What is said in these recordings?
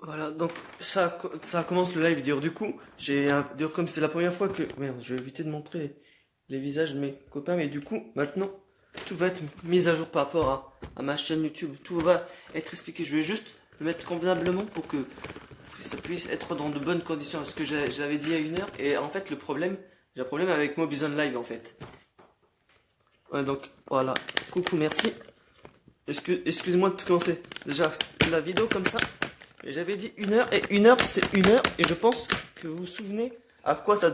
Voilà, donc ça commence le live. Du coup, comme c'est la première fois que... Merde, je vais éviter de montrer les visages de mes copains, mais du coup, maintenant, tout va être mis à jour par rapport à ma chaîne YouTube. Tout va être expliqué. Je vais juste le mettre convenablement pour que ça puisse être dans de bonnes conditions. Parce que j'avais dit il y a une heure, et en fait, j'ai un problème avec Mobizone Live, en fait. Ouais, donc, voilà. Coucou, merci. Excusez-moi de commencer. Déjà, la vidéo comme ça. J'avais dit une heure, et une heure, c'est une heure, et je pense que vous vous souvenez à quoi ça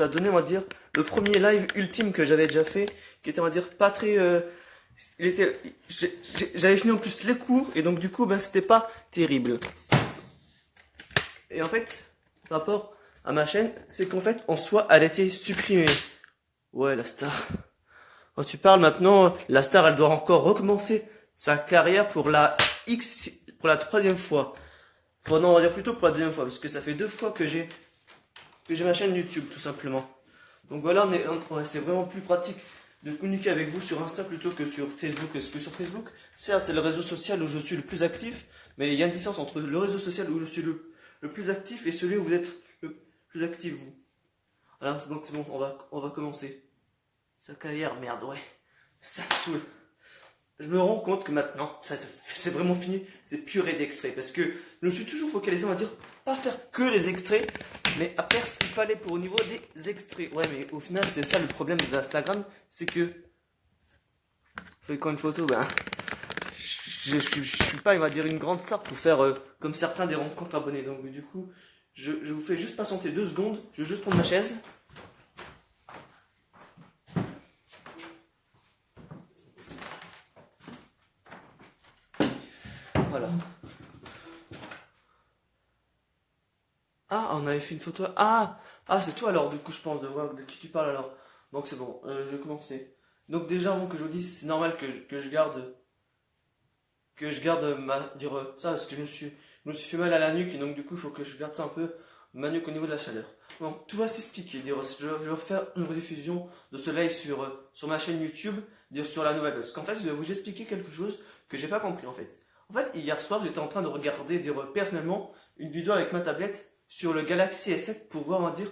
donnait, on va dire, le premier live ultime que j'avais déjà fait, qui était, on va dire, pas très... j'avais fini en plus les cours, et donc du coup, ben, c'était pas terrible. Et en fait, par rapport à ma chaîne, c'est qu'en fait, en soi, elle était supprimée. Ouais, la star. Quand tu parles maintenant, la star, elle doit encore recommencer sa carrière pour pour la troisième fois. Bon, non, on va dire plutôt pour la deuxième fois, parce que ça fait 2 fois que j'ai ma chaîne YouTube, tout simplement. Donc voilà, ouais, c'est vraiment plus pratique de communiquer avec vous sur Insta plutôt que sur Facebook. Parce que sur Facebook, certes, c'est le réseau social où je suis le plus actif, mais il y a une différence entre le réseau social où je suis le plus actif et celui où vous êtes le plus actif, vous. Alors, donc c'est bon, on va commencer. Sa carrière, merde, ouais. Ça me saoule. Je me rends compte que maintenant, c'est vraiment fini, c'est purée d'extraits. Parce que je me suis toujours focalisé, on va dire, pas faire que les extraits, mais à faire ce qu'il fallait pour au niveau des extraits. Ouais, mais au final, c'est ça le problème d'Instagram, c'est que... Je fais quand une photo, ben... Je suis pas, on va dire, une grande star pour faire, comme certains, des rencontres abonnés. Donc du coup, je vous fais juste patienter 2 secondes, je vais juste prendre ma chaise. Voilà. Ah, on avait fait une photo. C'est toi alors, du coup, je pense, de voir de qui tu parles alors. Donc c'est bon, je vais commencer. Donc déjà, avant que je vous dise, c'est normal que je garde ça, parce que je me suis fait mal à la nuque, et donc du coup, il faut que je garde ça un peu, ma nuque au niveau de la chaleur. Donc tout va s'expliquer. Je vais refaire une rediffusion de ce live sur ma chaîne YouTube, sur la nouvelle. Parce qu'en fait, je vais vous expliquer quelque chose que j'ai pas compris en fait. En fait, hier soir, j'étais en train de regarder personnellement une vidéo avec ma tablette sur le Galaxy S7 pour voir, on va dire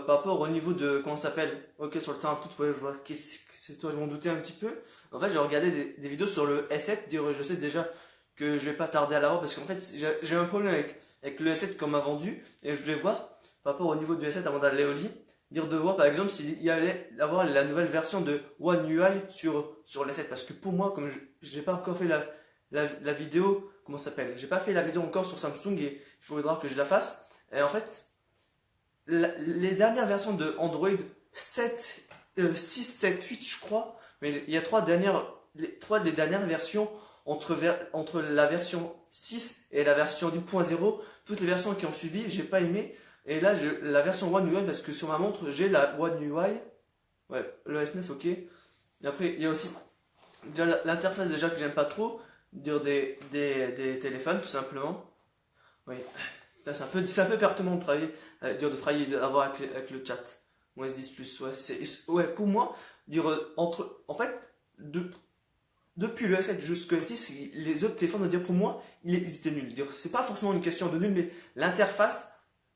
par rapport au niveau de, comment ça s'appelle. Ok, sur le terrain tout, ouais, je vois que c'est toi, je m'en doutais un petit peu. En fait, j'ai regardé des vidéos sur le S7, je sais déjà que je vais pas tarder à l'avoir parce qu'en fait, j'ai un problème avec le S7 qu'on m'a vendu, et je vais voir par rapport au niveau du S7 avant d'aller au lit, de voir par exemple s'il y allait avoir la nouvelle version de One UI sur le S7, parce que pour moi, comme je n'ai pas encore fait la vidéo, comment ça s'appelle, j'ai pas fait la vidéo encore sur Samsung, et il faudra que je la fasse. Et en fait, les dernières versions de Android 7, 6, 7, 8, je crois, mais il y a trois des dernières versions entre la version 6 et la version 10.0. Toutes les versions qui ont suivi, j'ai pas aimé. Et là, la version One UI, parce que sur ma montre, j'ai la One UI. Ouais, le S9, ok. Et après, il y a aussi déjà l'interface déjà que j'aime pas trop, dire des téléphones, tout simplement. Oui. C'est un peu perturbant de travailler, avoir avec le chat. Moi, S10+, ouais, pour moi, en fait, depuis le S7 jusqu'au S6, les autres téléphones, pour moi, ils étaient nuls. C'est pas forcément une question de nul, mais l'interface,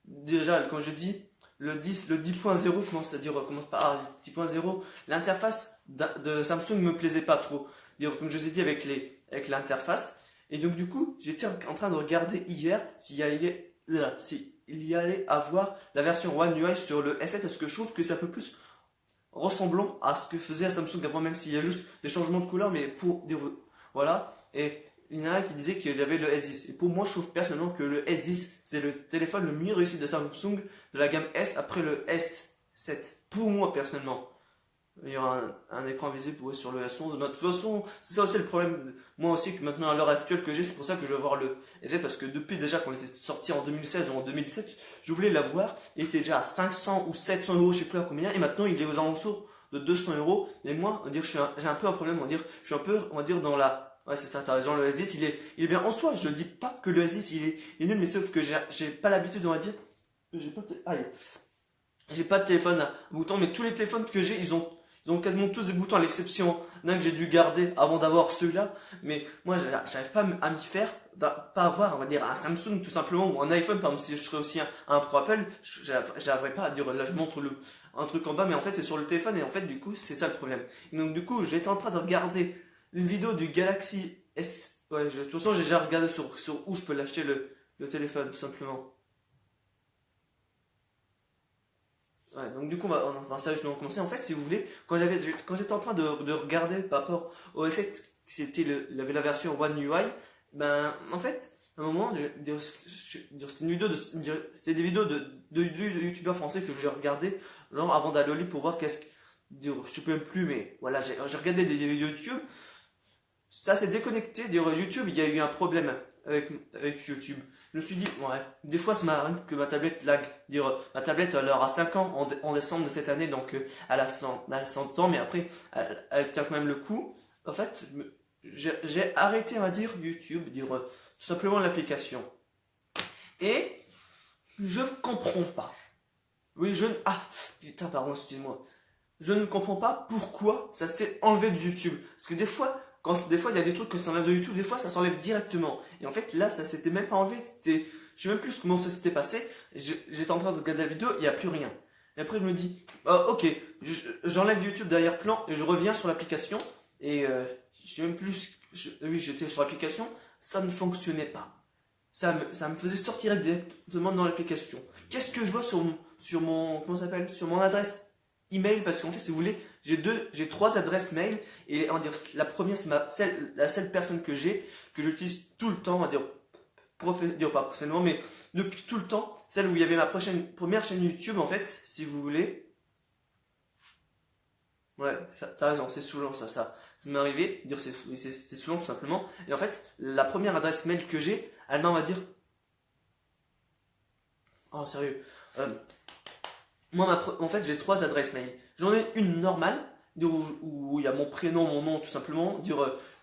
déjà, quand je dis le 10.0, commence par 10.0, l'interface de Samsung me plaisait pas trop. Comme je vous ai dit, avec l'interface. Et donc, du coup, j'étais en train de regarder hier s'il y allait avoir la version One UI sur le S7, parce que je trouve que c'est un peu plus ressemblant à ce que faisait Samsung avant, même s'il y a juste des changements de couleur, mais pour dire voilà. Et il y en a un qui disait qu'il y avait le S10. Et pour moi, je trouve personnellement que le S10, c'est le téléphone le mieux réussi de Samsung de la gamme S après le S7. Pour moi, personnellement. Il y aura un écran visible sur le S11. De toute façon, c'est ça aussi le problème. Moi aussi, que maintenant, à l'heure actuelle que j'ai, c'est pour ça que je veux voir le S7, parce que depuis déjà qu'on était sorti en 2016 ou en 2017, je voulais l'avoir. Il était déjà à 500 ou 700 euros, je sais plus à combien, et maintenant il est aux alentours de 200 euros. Et moi, on va dire, j'ai un peu un problème, je suis un peu, on va dire, dans la... Ouais, c'est ça, t'as raison, le S10, il est bien en soi. Je ne dis pas que le S10, il est nul, mais sauf que j'ai pas l'habitude, on va dire, j'ai pas de téléphone à bouton, mais tous les téléphones que j'ai, Ils ont quasiment tous des boutons à l'exception d'un que j'ai dû garder avant d'avoir ceux-là. Mais moi, j'arrive pas à m'y faire, pas avoir, on va dire, un Samsung tout simplement ou un iPhone. Par exemple, si je serais aussi un pro Apple, j'arriverais pas à dire, là je montre un truc en bas, mais en fait c'est sur le téléphone et en fait du coup c'est ça le problème. Et donc du coup, j'étais en train de regarder une vidéo du Galaxy S. Ouais, de toute façon, j'ai déjà regardé sur où je peux l'acheter le téléphone, tout simplement. Ouais, donc du coup, on va sérieusement commencer. En fait, si vous voulez, quand j'étais en train de regarder par rapport au fait que il avait la version One UI, ben, en fait, à un moment, c'était une vidéo c'était des vidéos de youtubeurs français que je regardais, genre avant d'aller au lit pour voir je sais même plus, mais voilà, j'ai regardé des vidéos YouTube. Ça s'est déconnecté. YouTube, il y a eu un problème avec YouTube. Je me suis dit, ouais, des fois, ça m'arrive que ma tablette lag. Ma tablette, elle aura 5 ans en décembre de cette année, donc elle a 100 ans, mais après, elle tient quand même le coup. En fait, j'ai arrêté, on va dire, YouTube, tout simplement l'application. Et je ne comprends pas. Oui, ah, putain, pardon, excuse-moi. Je ne comprends pas pourquoi ça s'est enlevé de YouTube. Parce que des fois il y a des trucs que ça enlève de YouTube, des fois ça s'enlève directement. Et en fait là ça s'était même pas enlevé. Je sais même plus comment ça s'était passé. J'étais en train de regarder la vidéo, il n'y a plus rien. Et après je me dis, ok, j'enlève YouTube derrière-plan et je reviens sur l'application. Et je sais même plus, oui j'étais sur l'application, ça ne fonctionnait pas. Ça me faisait sortir directement dans l'application. Qu'est-ce que je vois sur mon, comment ça s'appelle, sur mon adresse email, parce qu'en fait, si vous voulez, j'ai trois adresses mail et on va dire la première c'est la seule personne que j'utilise tout le temps, on va dire pas professionnellement, mais depuis tout le temps, celle où il y avait ma première chaîne YouTube en fait, si vous voulez. Ouais, t'as raison, c'est saoulant ça m'est arrivé, c'est saoulant tout simplement. Et en fait, la première adresse mail que j'ai, elle m'a, on va dire, oh sérieux, moi, en fait, j'ai trois adresses mail. J'en ai une normale, où il y a mon prénom, mon nom, tout simplement.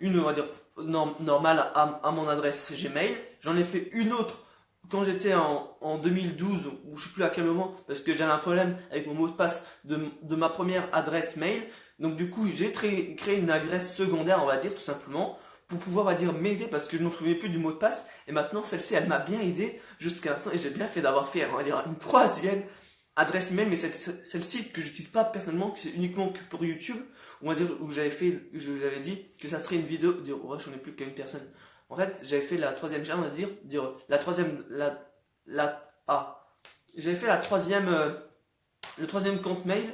Une, on va dire, normale à mon adresse Gmail. J'en ai fait une autre quand j'étais en 2012, ou je sais plus à quel moment, parce que j'avais un problème avec mon mot de passe de ma première adresse mail. Donc, du coup, j'ai créé une adresse secondaire, on va dire, tout simplement, pour pouvoir, on va dire, m'aider, parce que je ne me souvenais plus du mot de passe. Et maintenant, celle-ci, elle m'a bien aidé jusqu'à maintenant, et j'ai bien fait d'avoir fait, on va dire, une troisième adresse email, mais celle-ci que j'utilise pas personnellement, que c'est uniquement que pour YouTube, on va dire, où j'avais dit que ça serait une vidéo, ouais, j'en ai plus qu'à une personne. En fait, j'avais fait la troisième chaîne, on va dire, la troisième, j'avais fait le troisième compte mail,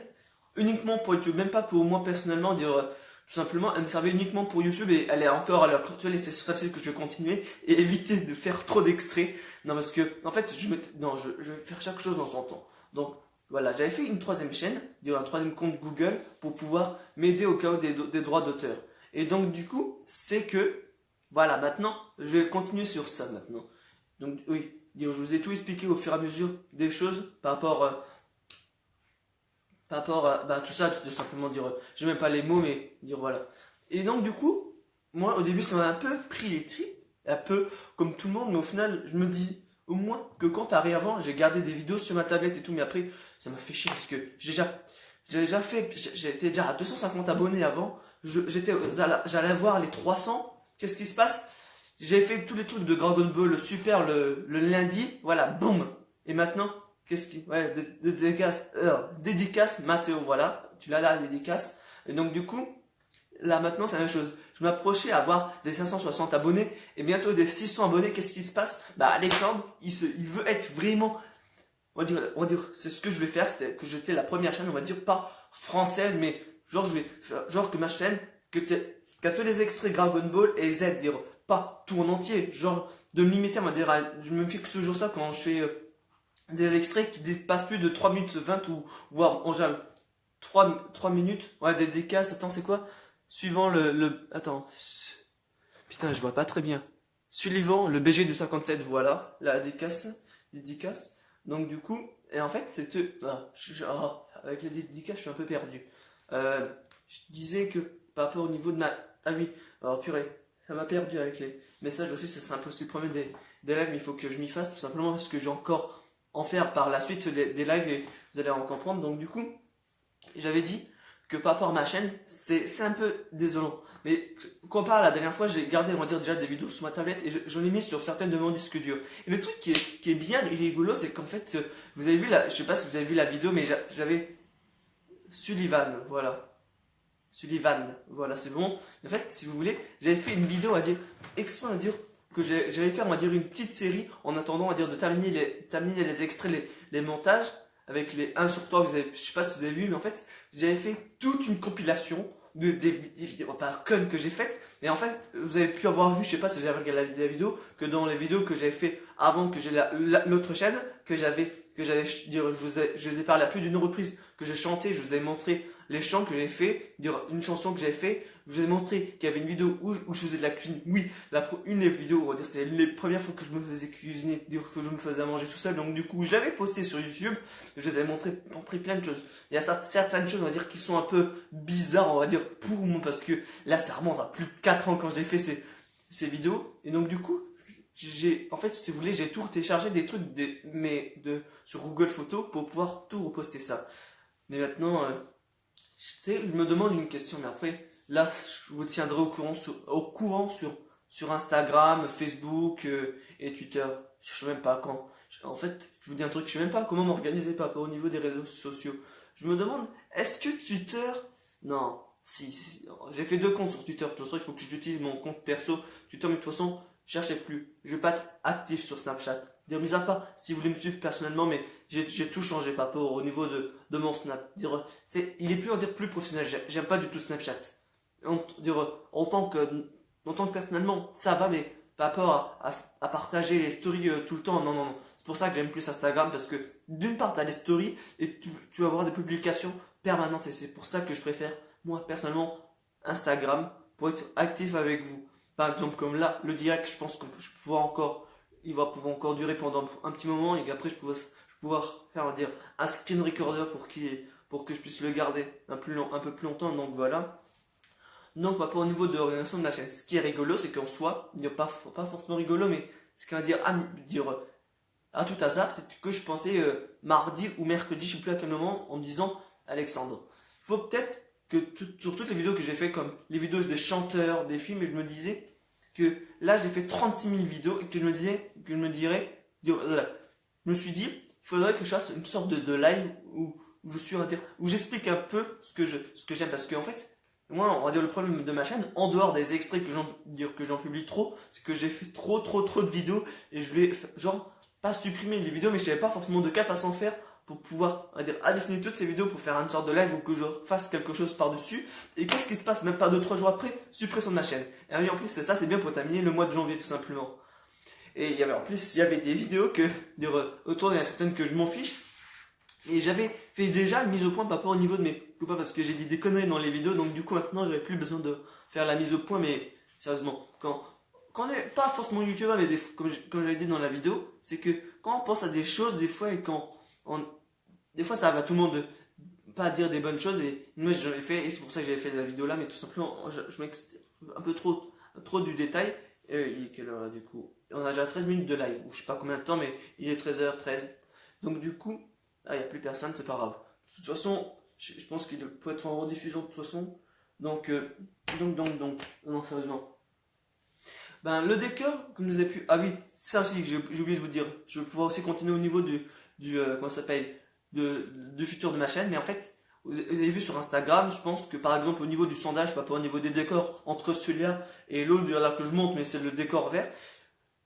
uniquement pour YouTube, même pas pour moi personnellement, tout simplement, elle me servait uniquement pour YouTube et elle est encore à l'heure actuelle et c'est sur ça que je vais continuer et éviter de faire trop d'extraits. Non, parce que, en fait, je vais faire chaque chose dans son temps. Donc, voilà, j'avais fait une troisième chaîne, un troisième compte Google pour pouvoir m'aider au cas où des droits d'auteur. Et donc, du coup, c'est que, voilà, maintenant, je vais continuer sur ça maintenant. Donc, oui, je vous ai tout expliqué au fur et à mesure des choses par rapport à bah, tout ça, tout simplement j'ai même pas les mots, mais dire voilà. Et donc du coup, moi au début ça m'a un peu pris les tripes, un peu comme tout le monde, mais au final je me dis au moins que comparé avant, j'ai gardé des vidéos sur ma tablette et tout, mais après ça m'a fait chier parce que j'étais déjà à 250 abonnés avant, j'allais voir les 300, qu'est-ce qui se passe? J'ai fait tous les trucs de Dragon Ball le Super le lundi, voilà, boum. Et maintenant, ouais, dédicace Mathéo, voilà, tu l'as là, la dédicace. Et donc du coup, là maintenant c'est la même chose. Je m'approchais à avoir des 560 abonnés et bientôt des 600 abonnés. Qu'est-ce qui se passe? Bah Alexandre, il veut être vraiment, on va dire, c'est ce que je vais faire, c'était que j'étais la première chaîne, on va dire pas française, mais genre je vais faire, genre que ma chaîne, qu'à tous les extraits Dragon Ball et Z, dire pas tout en entier, genre de me limiter, on va dire, je me fixe toujours ça quand je fais des extraits qui dépassent plus de 3 minutes 20 ou voire en général 3 minutes. Ouais, des dédicaces, attends, c'est quoi? Suivant attends. Putain, je vois pas très bien. Suivant le BG de 57, voilà, la dédicace. Donc du coup, et en fait, avec les dédicaces, je suis un peu perdu. Je disais que par rapport au niveau de ma... Ah oui, alors purée, ça m'a perdu avec les messages aussi, c'est un peu aussi le problème des lives, mais il faut que je m'y fasse tout simplement parce que j'ai encore en faire par la suite des lives et vous allez en comprendre. Donc du coup, j'avais dit que par rapport à ma chaîne, c'est un peu désolant. Mais comparé à la dernière fois, j'ai gardé, on va dire, déjà des vidéos sur ma tablette et j'en ai mis sur certaines de mon disque dur. Et le truc qui est bien et rigolo, c'est qu'en fait, vous avez vu je sais pas si vous avez vu la vidéo, mais j'avais Sullivan, voilà, c'est bon. En fait, si vous voulez, j'avais fait une vidéo, on va dire, exprès, on va dire, que j'allais faire, on va dire, une petite série en attendant, on va dire, de terminer les extraits, les montages avec les 1 sur 3 que vous avez, je sais pas si vous avez vu, mais en fait, j'avais fait toute une compilation des vidéos par connes que j'ai faites. Et en fait, vous avez pu avoir vu, je sais pas si vous avez regardé la vidéo, que dans les vidéos que j'avais fait avant que j'ai l'autre chaîne, je vous ai parlé à plus d'une reprise, que j'ai chanté, je vous ai montré les chants que j'ai fait, une chanson que j'avais fait, je vous ai montré qu'il y avait une vidéo où je faisais de la cuisine. Oui, une des vidéos, on va dire, c'était les premières fois que je me faisais cuisiner, que je me faisais à manger tout seul. Donc du coup, je l'avais posté sur YouTube, je vous avais montré plein de choses. Il y a certaines choses, on va dire, qui sont un peu bizarres, on va dire, pour moi, parce que là, ça remonte à plus de 4 ans quand j'ai fait ces vidéos. Et donc du coup, en fait, si vous voulez, j'ai tout téléchargé des trucs sur Google Photos pour pouvoir tout reposter ça. Mais maintenant, je me demande une question, mais après, là, je vous tiendrai au courant sur Instagram, Facebook et Twitter. Je sais même pas quand. En fait, je vous dis un truc, je sais même pas comment m'organiser par rapport au niveau des réseaux sociaux. Je me demande, est-ce que Twitter... Non, si, j'ai fait 2 comptes sur Twitter. De toute façon, il faut que j'utilise mon compte perso Twitter, mais de toute façon, cherchez plus. Je vais pas être actif sur Snapchat. Mis à part si vous voulez me suivre personnellement, mais j'ai tout changé par rapport au niveau de mon Snap. Il est plus, on va dire, plus professionnel. J'aime pas du tout Snapchat. En tant que personnellement, ça va, mais par rapport à partager les stories tout le temps, non, non, non. C'est pour ça que j'aime plus Instagram, parce que d'une part, tu as des stories et tu vas avoir des publications permanentes. Et c'est pour ça que je préfère, moi, personnellement, Instagram pour être actif avec vous. Par exemple, comme là, le direct, je pense que il va pouvoir encore durer pendant un petit moment et qu'après, je vais pouvoir faire, on va dire, un screen recorder pour que je puisse le garder un peu plus longtemps. Donc voilà. Donc, par rapport au niveau de l'organisation de la chaîne, ce qui est rigolo, c'est qu'en soi, il n'y a pas forcément rigolo, mais ce qu'on va dire à tout hasard, c'est que je pensais mardi ou mercredi, je ne sais plus à quel moment, en me disant, Alexandre, il faut peut-être que sur toutes les vidéos que j'ai fait, comme les vidéos des chanteurs, des films, et je me disais que là j'ai fait 36 000 vidéos et que je me suis dit, il faudrait que je fasse une sorte de live où j'explique un peu ce que j'aime, parce qu'en fait, moi, on va dire le problème de ma chaîne, en dehors des extraits que j'en publie trop, c'est que j'ai fait trop de vidéos et je vais genre pas supprimer les vidéos, mais je savais pas forcément de quelle façon faire pour pouvoir, on va dire, additionner toutes ces vidéos pour faire une sorte de live ou que je fasse quelque chose par-dessus. Et qu'est-ce qui se passe même pas 2-3 jours après? Suppression de ma chaîne. Et en plus, c'est bien pour terminer le mois de janvier tout simplement. Et en plus, il y avait des vidéos autour de certaines que je m'en fiche. Et j'avais fait déjà une mise au point par rapport au niveau de mes copains parce que j'ai dit des conneries dans les vidéos. Donc du coup, maintenant, j'avais plus besoin de faire la mise au point. Mais sérieusement, quand on n'est pas forcément youtubeur, mais comme j'avais dit dans la vidéo, c'est que quand on pense à des choses, des fois, des fois, ça arrive à tout le monde de pas dire des bonnes choses. Et moi, j'en ai fait, et c'est pour ça que j'avais fait la vidéo là. Mais tout simplement, je m'extends un peu trop du détail. Il est quelle heure là, du coup? On a déjà 13 minutes de live, ou je sais pas combien de temps, mais il est 13h13. Donc du coup, il n'y a plus personne, c'est pas grave. De toute façon, je pense qu'il peut être en rediffusion de toute façon. Donc, non, sérieusement. Ben, le décor, comme vous avez pu. Ah oui, ça aussi que j'ai oublié de vous dire. Je vais pouvoir aussi continuer au niveau comment ça s'appelle, du futur de ma chaîne. Mais en fait, vous avez vu sur Instagram, je pense que par exemple au niveau du sondage, pas au niveau des décors, entre celui-là et l'autre là que je monte, mais c'est le décor vert.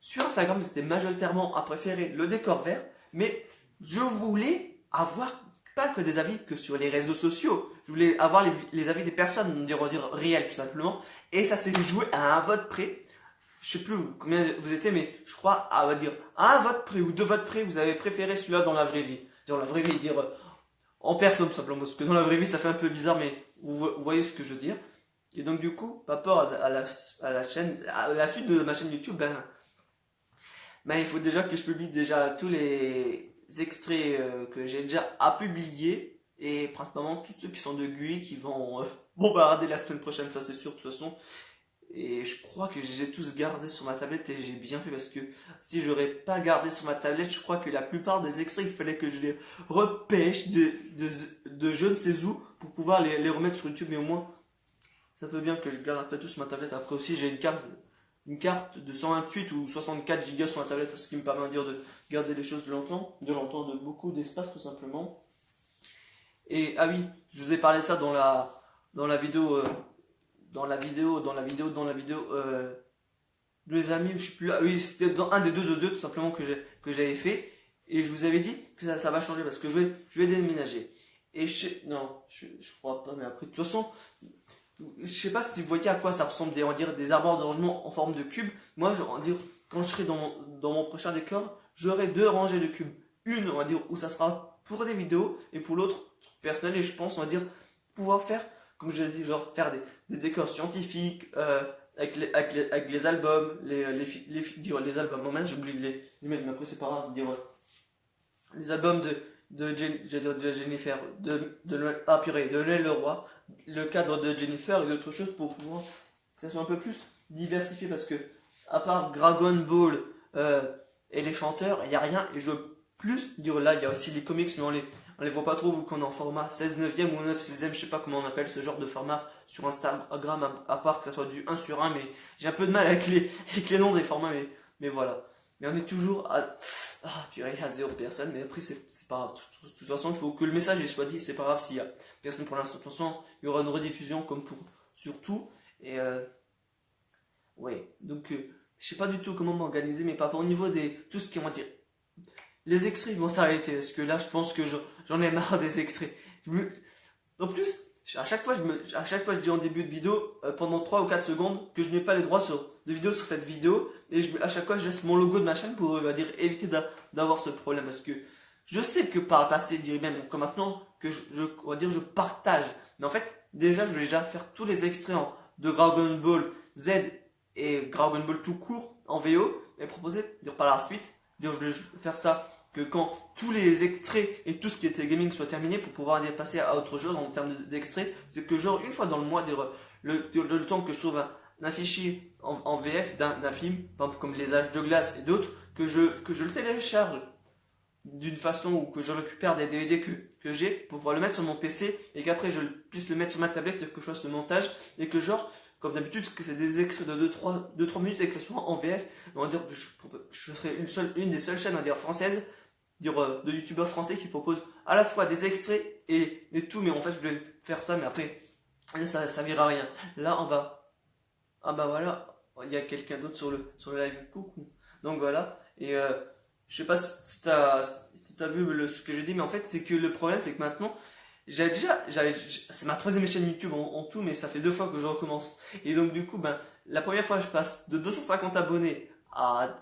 Sur Instagram, c'était majoritairement à préférer le décor vert, mais je voulais avoir pas que des avis que sur les réseaux sociaux. Je voulais avoir les avis des personnes, on dire réelles tout simplement. Et ça s'est joué à un vote près. Je sais plus combien vous étiez, mais je crois à un vote près ou 2 votes près, vous avez préféré celui-là dans la vraie vie. Dans la vraie vie, en personne tout simplement. Parce que dans la vraie vie, ça fait un peu bizarre, mais vous voyez ce que je veux dire. Et donc du coup, par rapport à la chaîne, à la suite de ma chaîne YouTube, il faut déjà que je publie déjà tous les extraits que j'ai déjà à publier et principalement tous ceux qui sont de GUI qui vont bombarder la semaine prochaine, ça c'est sûr de toute façon. Et je crois que je les ai tous gardés sur ma tablette et j'ai bien fait parce que si j'aurais pas gardé sur ma tablette, je crois que la plupart des extraits, il fallait que je les repêche de je ne sais où pour pouvoir les remettre sur YouTube. Mais au moins, ça peut bien que je garde un peu tout sur ma tablette. Après aussi, j'ai une carte de 128 ou 64 Go sur ma tablette, ce qui me permet de garder les choses de beaucoup d'espace tout simplement. Et ah oui, je vous ai parlé de ça dans la vidéo. Dans la vidéo de mes amis, je sais plus là, oui, c'était dans un des deux audios tout simplement que j'avais fait, et je vous avais dit que ça va changer parce que je vais déménager. Et je crois pas, mais après, de toute façon, je sais pas si vous voyez à quoi ça ressemble, on va dire, des arbres de rangement en forme de cube. Moi, on va dire, quand je serai dans mon prochain décor, j'aurai deux rangées de cubes. Une, on va dire, où ça sera pour des vidéos, et pour l'autre, personnel, et je pense, on va dire, pouvoir faire, comme je l'ai dit, genre faire des décors scientifiques, avec les albums, les albums, moment j'ai oublié de les mettre, mais après c'est pas grave, dire, les albums de Jennifer, de Noël Leroy, le cadre de Jennifer et d'autres choses pour pouvoir que ça soit un peu plus diversifié parce que, à part Dragon Ball et les chanteurs, il n'y a rien et je veux plus dire là, il y a aussi les comics, mais on les voit pas trop vu qu'on est en format 16 neuvième ou 9 16e, je sais pas comment on appelle ce genre de format sur Instagram, à part que ça soit du 1/1, mais j'ai un peu de mal avec les noms des formats, mais voilà. Mais on est toujours à 0 personnes, mais après c'est pas grave. De toute façon, il faut que le message soit dit, c'est pas grave s'il y a personne pour l'instant. De toute façon, il y aura une rediffusion comme pour sur tout. Et ouais, donc je sais pas du tout comment m'organiser, mais par rapport au niveau des tout ce qui on va dire. Les extraits ils vont s'arrêter parce que là je pense que j'en ai marre des extraits. En plus, à chaque fois je dis en début de vidéo pendant 3 ou 4 secondes que je n'ai pas les droits de vidéo sur cette vidéo et à chaque fois je laisse mon logo de ma chaîne pour dire éviter d'avoir ce problème parce que je sais que par le passé, je dirais même comme maintenant que on va dire je partage. Mais en fait, déjà je vais déjà faire tous les extraits de Dragon Ball Z et Dragon Ball tout court en VO et proposer dire par la suite dire je vais faire ça que quand tous les extraits et tout ce qui était gaming soit terminé pour pouvoir passer à autre chose en termes d'extraits, c'est que genre une fois dans le mois, le temps que je trouve un fichier en VF d'un film, par exemple comme Les Âges de Glace et d'autres, que je le télécharge d'une façon où que je récupère des DVD que j'ai pour pouvoir le mettre sur mon PC et qu'après je puisse le mettre sur ma tablette, que je fasse le montage et que genre comme d'habitude, que c'est des extraits de 2-3 minutes et que ce soit en VF, on va dire que je serai une des seules chaînes, on va dire, françaises, de youtubeurs français qui proposent à la fois des extraits et tout, mais en fait, je vais faire ça, mais après, ça servira à rien. Là, on va, ah bah voilà, il y a quelqu'un d'autre sur le live, coucou. Donc voilà, et je sais pas si t'as vu ce que j'ai dit, mais en fait, c'est que le problème, c'est que maintenant, c'est ma troisième chaîne YouTube en tout, mais ça fait 2 fois que je recommence. Et donc du coup, la première fois, je passe de 250 abonnés à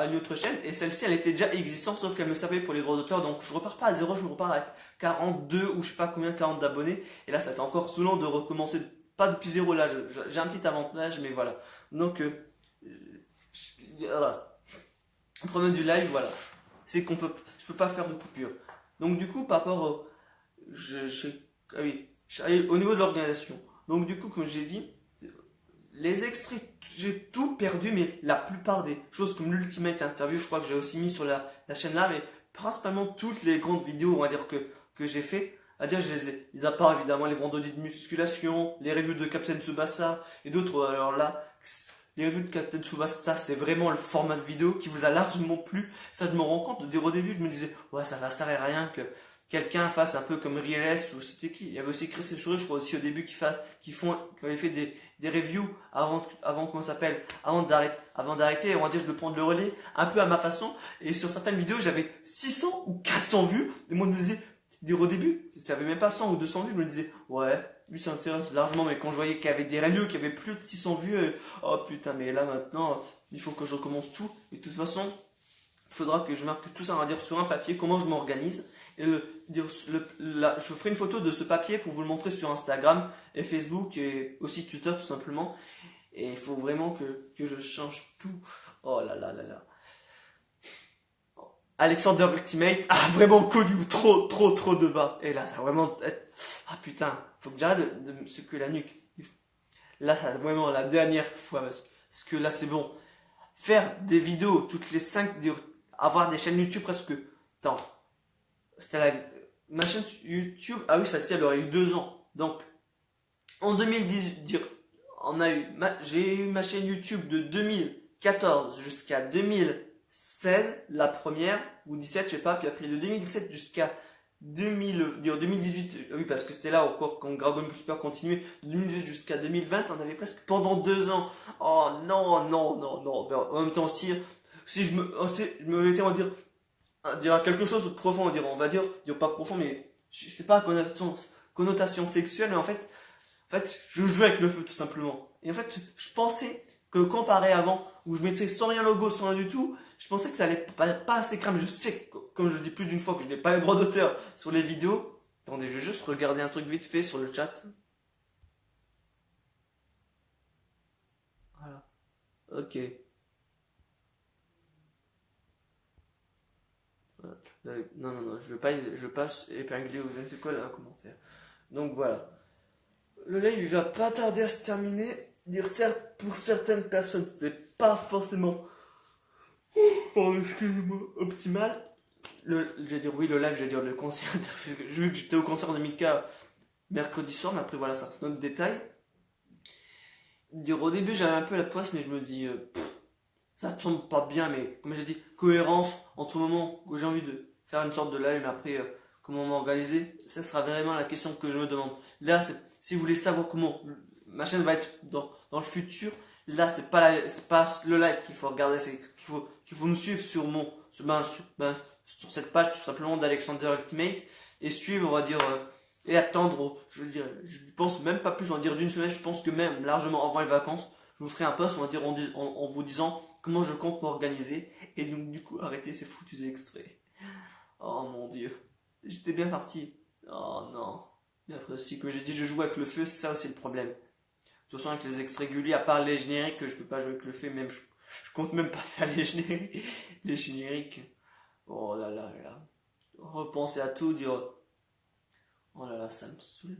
une autre chaîne, et celle-ci, elle était déjà existante, sauf qu'elle me servait pour les droits d'auteur, donc je repars pas à 0, je repars à 42 ou je sais pas combien, 40 d'abonnés. Et là, ça t'est encore saoulant de recommencer, pas depuis 0 là, j'ai un petit avantage, mais voilà. Donc, voilà. Le problème du live, voilà, c'est je peux pas faire de coupure. Donc du coup, par rapport au niveau de l'organisation. Donc du coup, comme j'ai dit, les extraits, j'ai tout perdu, mais la plupart des choses comme l'Ultimate Interview, je crois que j'ai aussi mis sur la chaîne là, mais principalement toutes les grandes vidéos, on va dire que j'ai fait, à dire je les ai, mis à part évidemment les vendredis de musculation, les reviews de Captain Tsubasa et d'autres. Alors là, les reviews de Captain Tsubasa, c'est vraiment le format de vidéo qui vous a largement plu. Ça, je me rends compte. Au début, je me disais, ouais, ça va servir à rien que quelqu'un fasse un peu comme Riles ou c'était qui. Il y avait aussi Chris et Chouret, je crois aussi au début, qui avait fait des reviews avant qu'on s'appelle, avant d'arrêter. On va dire, je me prends le relais un peu à ma façon. Et sur certaines vidéos, j'avais 600 ou 400 vues. Et moi, je me disais, au début, si ça avait même pas 100 ou 200 vues, je me disais, ouais, lui ça intéresse largement, mais quand je voyais qu'il y avait des reviews qui avaient plus de 600 vues, oh putain, mais là maintenant, il faut que je recommence tout. Et de toute façon, il faudra que je marque tout ça, on va dire, sur un papier, comment je m'organise. Et je ferai une photo de ce papier pour vous le montrer sur Instagram et Facebook et aussi Twitter tout simplement. Et il faut vraiment que je change tout. Oh là là là là. Alexander Ultimate a vraiment connu trop de bas. Et là, ça va vraiment être... Ah putain, faut que j'arrête de me secouer la nuque. là, vraiment, la dernière fois, parce que là, c'est bon. Faire des vidéos toutes les 5, avoir des chaînes YouTube presque. Attends, c'était ma chaîne YouTube, ah oui, celle-ci, elle aurait eu 2 ans. Donc, en 2018, j'ai eu ma chaîne YouTube de 2014 jusqu'à 2016, la première, ou 17, je sais pas, puis après de 2017 jusqu'à 2018, oui, parce que c'était là encore quand Dragon Ball Super continuait, de 2018 jusqu'à 2020, on avait presque pendant 2 ans. Oh non, non, non, non. Mais en même temps, si je me mettais, on va dire quelque chose de profond, on va dire pas profond, mais je sais pas, connotation sexuelle, mais en fait, je jouais avec le feu tout simplement. Et en fait, je pensais que comparé avant, où je mettais sans rien logo, sans rien du tout, je pensais que ça allait pas assez crème. Je sais, comme je le dis plus d'une fois, que je n'ai pas les droits d'auteur sur les vidéos. Attendez, je vais juste regarder un truc vite fait sur le chat. Voilà. Ok. Voilà. Non, non, non, je veux pas épingler ou je ne sais quoi là, un commentaire. Donc voilà. Le live il va pas tarder à se terminer. Dire certes, pour certaines personnes, c'est pas forcément, pardon, excusez-moi, optimal. Je vais dire oui, le live, je vais dire le concert. Vu que j'étais au concert de Mika mercredi soir, mais après voilà, ça c'est notre détail. Dire au début, j'avais un peu la poisse, mais je me dis, ça tombe pas bien, mais comme j'ai dit, cohérence en ce moment où j'ai envie de faire une sorte de live, mais après, comment m'organiser, ça sera vraiment la question que je me demande. Là, si vous voulez savoir comment ma chaîne va être dans le futur, là, c'est pas le live qu'il faut regarder, c'est qu'il faut nous suivre sur sur cette page tout simplement d'Alexander Ultimate et suivre, on va dire, et attendre, je veux dire, je pense même pas plus, on va dire d'une semaine, je pense que même largement avant les vacances, je vous ferai un post, on va dire, en vous disant comment je compte m'organiser et donc du coup arrêter ces foutus extraits. Oh mon dieu, j'étais bien parti. Oh non. Et après aussi, comme j'ai dit, je joue avec le feu, c'est ça aussi le problème. De toute façon, avec les extraits réguliers, à part les génériques, que je peux pas jouer avec le feu, même je compte même pas faire les génériques. Les génériques. Oh là là là. Repenser à tout, dire. Oh là là, ça me saoule.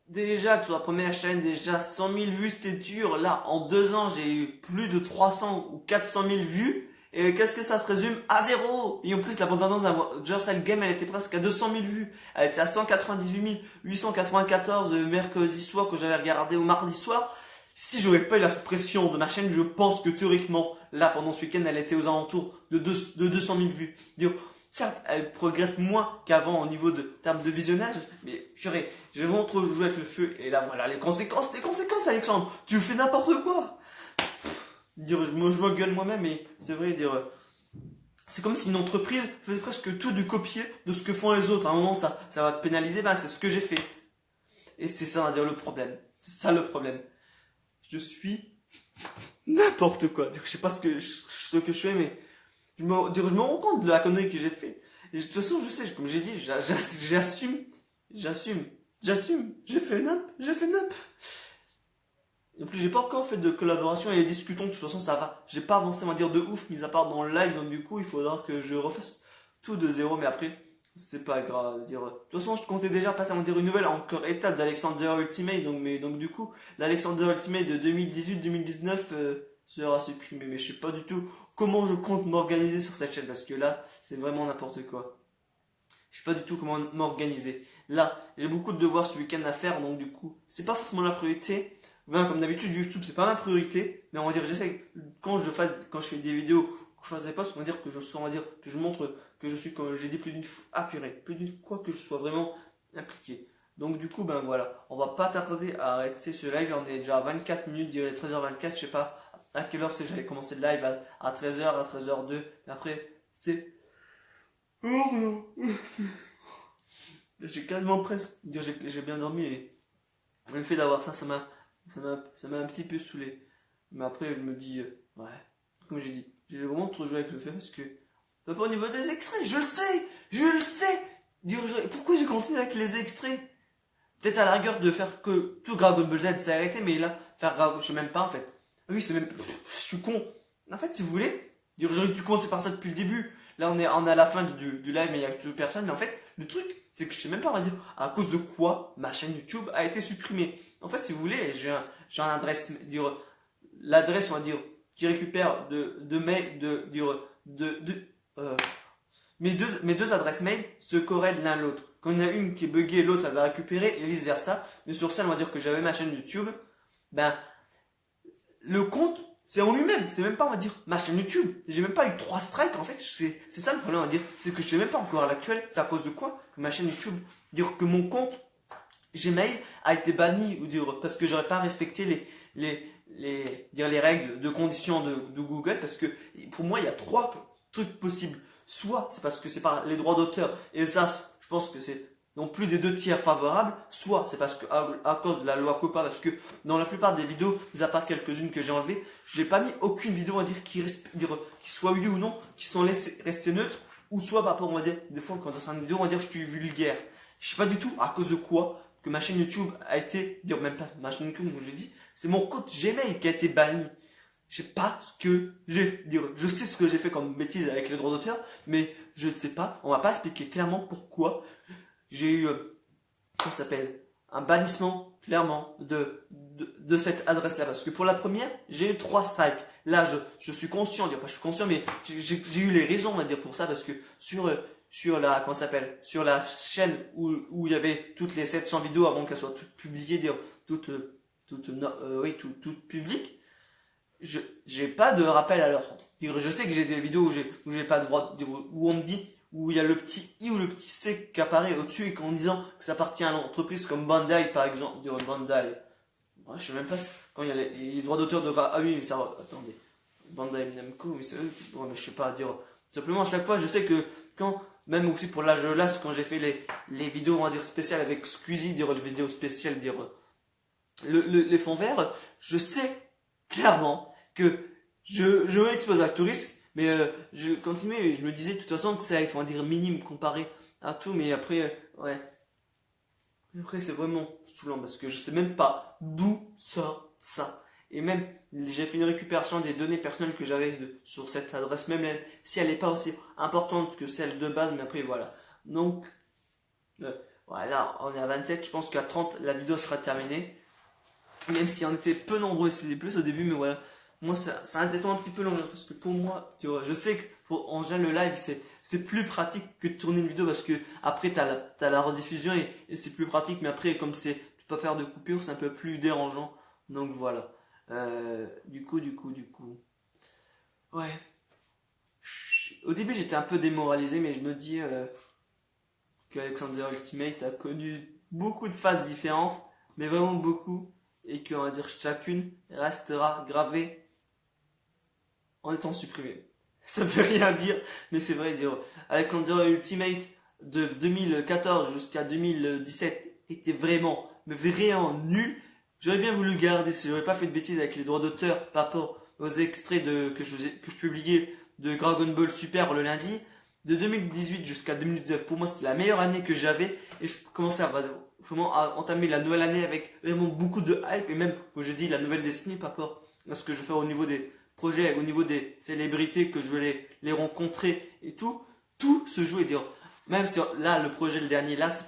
Déjà que sur la première chaîne, déjà 100 000 vues, c'était dur. Là, en 2 ans, j'ai eu plus de 300 ou 400 000 vues. Et qu'est-ce que ça se résume? À zéro. Et en plus, la bande-annonce Jersey Game, elle était presque à 200 000 vues. Elle était à 198 894 mercredi soir que j'avais regardé au mardi soir. Si j'aurais pas eu la suppression de ma chaîne, je pense que théoriquement, là, pendant ce week-end, elle était aux alentours de 200 000 vues. Dire, certes, elle progresse moins qu'avant au niveau de termes de visionnage, mais purée, j'ai vraiment trop joué avec le feu. Et là, voilà, les conséquences, Alexandre. Tu fais n'importe quoi. Dire, je me gueule moi-même, mais c'est vrai, dire, c'est comme si une entreprise faisait presque tout du copier de ce que font les autres. À un moment, ça va te pénaliser, ben, c'est ce que j'ai fait. Et c'est ça, on va dire, le problème. C'est ça le problème. Je suis n'importe quoi. Je sais pas ce que je fais, mais je me rends compte de la connerie que j'ai fait. Et de toute façon, je sais, comme j'ai dit, j'assume. J'ai fait nimp. Et en plus, j'ai pas encore fait de collaboration et les discutons. De toute façon, ça va. J'ai pas avancé, on va dire, de ouf, mis à part dans le live. Donc, du coup, il faudra que je refasse tout de zéro. Mais après, c'est pas grave. De toute façon, je comptais déjà passer, on va dire, une nouvelle encore étape d'Alexander Ultimate. Donc, du coup, l'Alexander Ultimate de 2018-2019 sera supprimé. Mais je sais pas du tout comment je compte m'organiser sur cette chaîne. Parce que là, c'est vraiment n'importe quoi. Je sais pas du tout comment m'organiser. Là, j'ai beaucoup de devoirs ce week-end à faire. Donc, du coup, c'est pas forcément la priorité. Voilà, comme d'habitude, YouTube, c'est pas ma priorité, mais on va dire, j'essaie, quand je fais des vidéos, quand je fais des posts, on va dire que je montre que je suis, comme j'ai dit plus d'une fois, plus d'une fois que je sois vraiment impliqué. Donc, du coup, ben voilà, on va pas tarder à arrêter ce live, on est déjà à 24 minutes, il est 13h24, je sais pas à quelle heure c'est, j'avais commencé le live à 13h, à 13h02, et après, c'est, oh non, j'ai quasiment presque, j'ai bien dormi, et le fait d'avoir ça m'a un petit peu saoulé. Mais après, je me dis, ouais, comme j'ai dit, j'ai vraiment trop joué avec le fait parce que, pas au niveau des extraits, je le sais. Pourquoi j'ai continué avec les extraits? Peut-être à la rigueur de faire que tout Dragon Ball Z s'est arrêté, mais là, je sais même pas en fait. Oui, c'est même, je suis con. En fait, si vous voulez, j'aurais dû commencer par ça depuis le début. là on est à la fin du live, mais il y a deux personnes. Mais en fait, le truc, c'est que je sais même pas, on va dire, à cause de quoi ma chaîne YouTube a été supprimée. En fait, si vous voulez, j'ai un adresse, dire, l'adresse, on va dire, qui récupère de mail, euh, mes deux adresses mail se corrèlent l'un l'autre. Quand il y en a une qui est buggée, l'autre elle va récupérer et vice versa. Mais sur ça, on va dire que j'avais ma chaîne YouTube. Ben, le compte, c'est en lui-même. C'est même pas, on va dire, ma chaîne YouTube. J'ai même pas eu 3 strikes. En fait, c'est ça le problème, on va dire. C'est que je sais même pas encore à l'actuel. C'est à cause de quoi que ma chaîne YouTube, dire que mon compte Gmail a été banni ou dire parce que j'aurais pas respecté les règles de conditions de Google. Parce que pour moi, il y a 3 trucs possibles. Soit c'est parce que c'est par les droits d'auteur et ça, je pense que c'est non plus des 2 tiers favorables. Soit c'est parce que à cause de la loi COPPA, parce que dans la plupart des vidéos, mis à part quelques-unes que j'ai enlevées, j'ai pas mis aucune vidéo, on va dire, qui soit oui ou non, qui sont restées neutres, ou soit par rapport, on va dire, des fois quand c'est une vidéo, on va dire je suis vulgaire. Je sais pas du tout à cause de quoi que ma chaîne YouTube a été, dire même pas ma chaîne YouTube, comme je l'ai dit, c'est mon compte Gmail qui a été banni. Je sais pas ce que j'ai, dire, je sais ce que j'ai fait comme bêtise avec les droits d'auteur, mais je ne sais pas, on m'a pas expliqué clairement pourquoi j'ai eu, comment ça s'appelle, un bannissement clairement de cette adresse-là. Parce que pour la première, j'ai eu 3 strikes. Là, je suis conscient, dire pas je suis conscient, mais j'ai eu les raisons, on va dire, pour ça, parce que sur la, comment ça s'appelle, sur la chaîne où il y avait toutes les 700 vidéos avant qu'elles soient toutes publiées, dire, toutes publiques, j'ai pas de rappel à l'ordre. Je sais que j'ai des vidéos où j'ai pas de droit, où on me dit, où il y a le petit I ou le petit C qui apparaît au-dessus et qu'en disant que ça appartient à l'entreprise comme Bandai par exemple. Bandai. Ouais, je sais même pas quand il y a les droits d'auteur de. Ah oui, mais ça. Attendez. Bandai Namco, mais c'est eux. Ouais, mais je sais pas dire. Simplement, à chaque fois, je sais que quand, même aussi pour l'âge de l'as, quand j'ai fait les vidéos, on va dire spéciales avec Squeezie, dire les vidéos spéciales, dire les fonds verts, je sais clairement que je m'expose à tout risque, mais je continuais et je me disais de toute façon que c'est, on va dire, minime comparé à tout, mais après, ouais. Après, c'est vraiment saoulant parce que je sais même pas d'où sort ça. Et même, j'ai fait une récupération des données personnelles que j'avais sur cette adresse même si elle n'est pas aussi importante que celle de base, mais après, voilà. Donc, voilà, on est à 27, je pense qu'à 30, la vidéo sera terminée. Même si on était peu nombreux, c'était plus au début, mais voilà. Moi, ça a été un petit peu long, parce que pour moi, tu vois, je sais que en général, le live, c'est plus pratique que de tourner une vidéo, parce que après, t'as la rediffusion et c'est plus pratique, mais après, comme tu peux pas faire de coupure, c'est un peu plus dérangeant. Donc voilà. Du coup. Ouais. Au début, j'étais un peu démoralisé, mais je me dis qu'Alexander Ultimate a connu beaucoup de phases différentes, mais vraiment beaucoup, et qu'on va dire chacune restera gravée en étant supprimée. Ça veut rien dire, mais c'est vrai dire. Alexander Ultimate de 2014 jusqu'à 2017 était vraiment, mais vraiment nul. J'aurais bien voulu le garder si j'aurais pas fait de bêtises avec les droits d'auteur par rapport aux extraits que je publiais de Dragon Ball Super le lundi. De 2018 jusqu'à 2019, pour moi c'était la meilleure année que j'avais et je commençais vraiment à entamer la nouvelle année avec vraiment beaucoup de hype et même, comme je dis, la nouvelle destinée par rapport à ce que je fais au niveau des projets, au niveau des célébrités que je veux les rencontrer et tout se joue et dire, même si là le projet le dernier là, ce n'est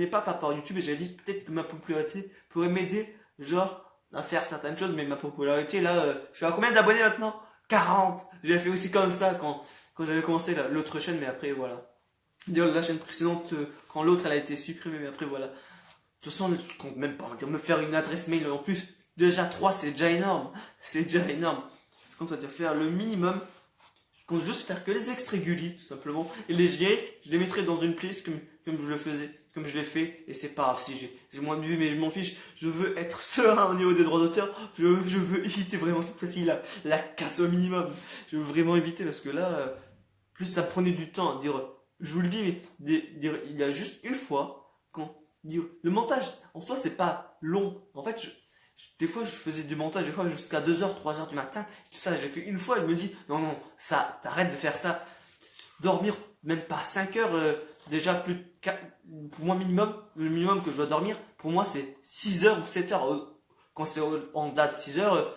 pas par rapport à YouTube et j'ai dit peut-être que ma popularité pourrait m'aider genre à faire certaines choses, mais ma popularité là, je suis à combien d'abonnés maintenant? 40. J'ai fait aussi comme ça quand j'avais commencé l'autre chaîne, mais après voilà. D'ailleurs, la chaîne précédente, quand l'autre elle a été supprimée, mais après voilà. De toute façon, je compte même pas me faire une adresse mail en plus. Déjà 3, c'est déjà énorme. C'est déjà énorme. Je compte dire faire le minimum. Je compte juste faire que les extraits Gulli, tout simplement. Et les génériques, je les mettrai dans une playlist comme je le faisais, comme je l'ai fait. Et c'est pas grave si j'ai moins de vues, mais je m'en fiche. Je veux être serein au niveau des droits d'auteur. Je veux éviter vraiment cette fois-ci la casse au minimum. Je veux vraiment éviter parce que là, plus ça prenait du temps à dire. Je vous le dis, mais il y a juste une fois quand le montage en soi c'est pas long. En fait, des fois je faisais du montage des fois jusqu'à 2h, 3h du matin. Ça, j'ai fait une fois, elle me dit non, ça, t'arrêtes de faire ça. Dormir même pas 5 heures, déjà plus de 4, pour moi minimum, le minimum que je dois dormir, pour moi c'est 6 heures ou 7 heures. Quand c'est en date 6 heures,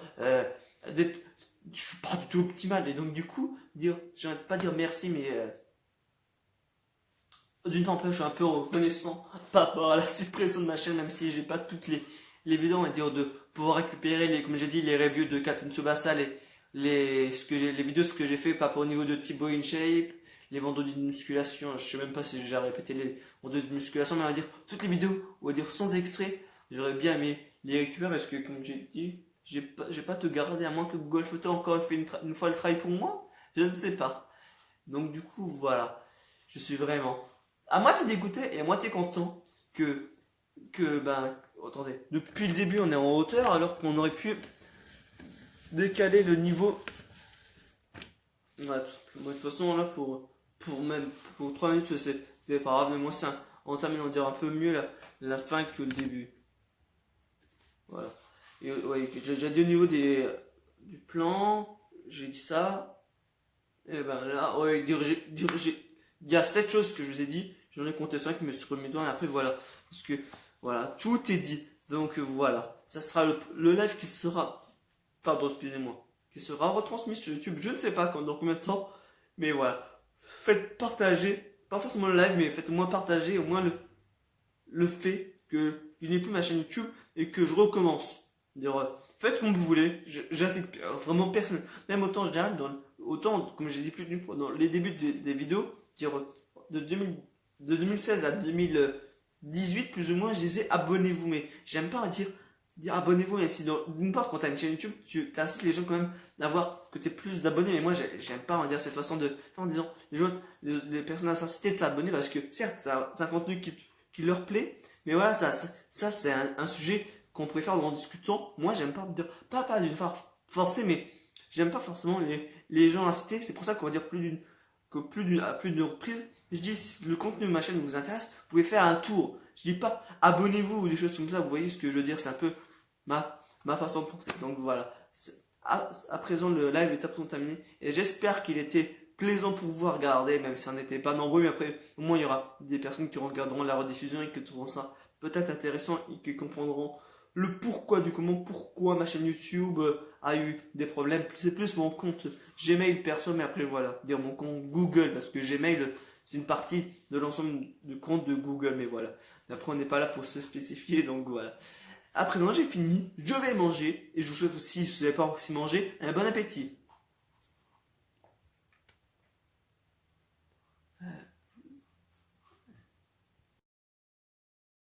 je suis pas du tout optimal. Et donc du coup, j'ai envie de pas dire merci, mais d'une part, je suis un peu reconnaissant par rapport à la suppression de ma chaîne, même si j'ai pas toutes les vidéos, on va dire, de pouvoir récupérer comme j'ai dit, les reviews de Captain Tsubasa, les vidéos, ce que j'ai fait par rapport au niveau de Thibaut InShape, les vendredis de musculation, je sais même pas si j'ai répété les vendredis de musculation, mais on va dire, toutes les vidéos, on va dire, sans extrait, j'aurais bien aimé les récupérer parce que, comme j'ai dit, j'ai pas tout gardé, à moins que Google Photos encore fait une fois le travail pour moi, je ne sais pas. Donc du coup, voilà, je suis vraiment à moitié dégoûté et à moitié content ben, attendez, depuis le début on est en hauteur alors qu'on aurait pu décaler le niveau. Ouais, de toute façon là pour 3 minutes c'est pas grave, mais moi on termine on dirait un peu mieux la fin que le début. Voilà. Et ouais, j'ai dit au niveau du plan, j'ai dit ça. Et ben là, ouais, il y a 7 choses que je vous ai dit. J'en ai compté 5, mais sur mes doigts. Et après, voilà. Parce que, voilà, tout est dit. Donc, voilà. Ça sera le live qui sera. Pardon, excusez-moi. Qui sera retransmis sur YouTube. Je ne sais pas dans combien de temps. Mais voilà. Faites partager. Pas forcément le live, mais faites-moi partager au moins le fait que je n'ai plus ma chaîne YouTube et que je recommence. Faites comme vous voulez, j'incite vraiment personne. Même autant je dirais, autant, comme j'ai dit plus d'une fois, dans les débuts des vidéos, de 2016 à 2018 plus ou moins, je disais abonnez-vous, mais j'aime pas dire abonnez-vous, mais si d'une part quand tu as une chaîne YouTube, tu incites les gens quand même d'avoir que tu plus d'abonnés, mais moi j'aime pas dire cette façon de en disant les personnes à s'inciter de s'abonner parce que certes c'est un contenu qui leur plaît, mais voilà ça c'est un sujet qu'on préfère en discutant. Moi j'aime pas dire pas d'une façon forcée, mais j'aime pas forcément les gens incités. C'est pour ça qu'on va dire à plus d'une reprise. Je dis si le contenu de ma chaîne vous intéresse, vous pouvez faire un tour. Je dis pas abonnez-vous ou des choses comme ça. Vous voyez ce que je veux dire, c'est un peu ma façon de penser. Donc voilà. À présent le live est à présent terminé et j'espère qu'il était plaisant pour vous à regarder, même si on n'était pas nombreux, mais après au moins il y aura des personnes qui regarderont la rediffusion et qui trouveront ça peut-être intéressant et qui comprendront le pourquoi du comment, pourquoi ma chaîne YouTube a eu des problèmes. C'est plus mon compte Gmail perso, mais après voilà, dire mon compte Google, parce que Gmail c'est une partie de l'ensemble de comptes de Google, mais voilà. Après on n'est pas là pour se spécifier, donc voilà. À présent j'ai fini, je vais manger, et je vous souhaite aussi, si vous n'avez pas aussi mangé, un bon appétit.